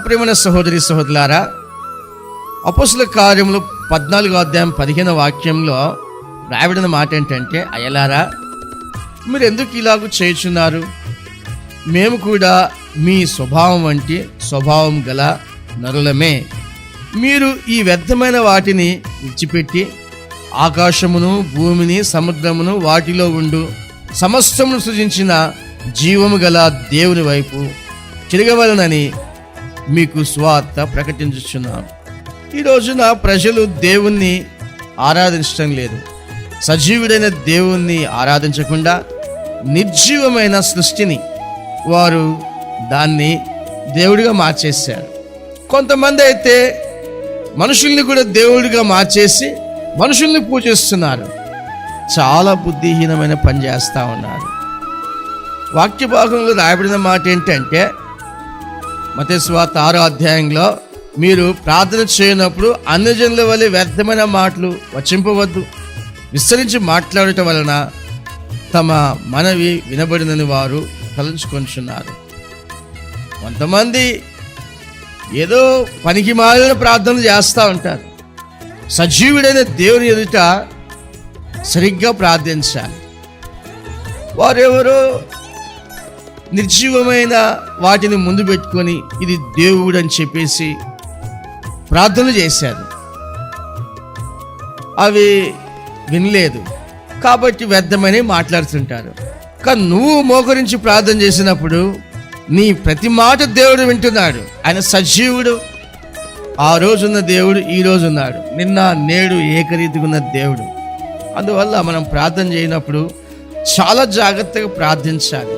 ప్రియమైన సహోదరి సహోదరులారా, అపోస్తలుల కార్యములు 14:15 రాయబడిన మాట ఏంటంటే, అయ్యలారా మీరు ఎందుకు ఇలాగూ చేయుచున్నారు? మేము కూడా మీ స్వభావం వంటి స్వభావం గల నరులమే. మీరు ఈ వ్యర్థమైన వాటిని విడిచిపెట్టి ఆకాశమును, భూమిని, సముద్రమును, వాటిలో ఉండు సమస్తమును సృజించిన జీవము గల దేవుని వైపు తిరగవలనని మీకు సువార్త ప్రకటించుచున్నాం. ఈ రోజున ప్రజలు దేవుణ్ణి ఆరాధించడం లేదు. సజీవుడైన దేవుణ్ణి ఆరాధించకుండా నిర్జీవమైన సృష్టిని వారు దాన్ని దేవుడిగా మార్చేశారు. కొంతమంది అయితే మనుషుల్ని కూడా దేవుడిగా మార్చేసి మనుషుల్ని పూజిస్తున్నారు. చాలా బుద్ధిహీనమైన పని చేస్తూ ఉన్నారు. వాక్య భాగంలో రాయబడిన మాట ఏంటంటే, మత్తయి సువార్త 6 మీరు ప్రార్థన చేయనప్పుడు అన్యజనుల వలె వ్యర్థమైన మాటలు వచింపవద్దు. విస్తరించి మాట్లాడటం వలన తమ మనవి వినబడినని వారు తలంచుకొంటున్నారు. కొంతమంది ఏదో పనికి మాలిన ప్రార్థనలు చేస్తూ ఉంటారు. సజీవుడైన దేవుని ఎదుట సరిగ్గా ప్రార్థించాలి. వారెవరో నిర్జీవమైన వాటిని ముందు పెట్టుకొని ఇది దేవుడు అని చెప్పేసి ప్రార్థనలు చేశారు. అవి వినలేదు కాబట్టి వ్యర్థమని మాట్లాడుతుంటారు. కానీ నువ్వు మోకరించి ప్రార్థన చేసినప్పుడు నీ ప్రతి మాట దేవుడు వింటున్నాడు. ఆయన సజీవుడు. ఆ రోజున్న దేవుడు ఈ రోజు ఉన్నాడు. నిన్న నేడు ఏకరీతిగా ఉన్న దేవుడు. అందువల్ల మనం ప్రార్థన చేయనప్పుడు చాలా జాగ్రత్తగా ప్రార్థించాలి.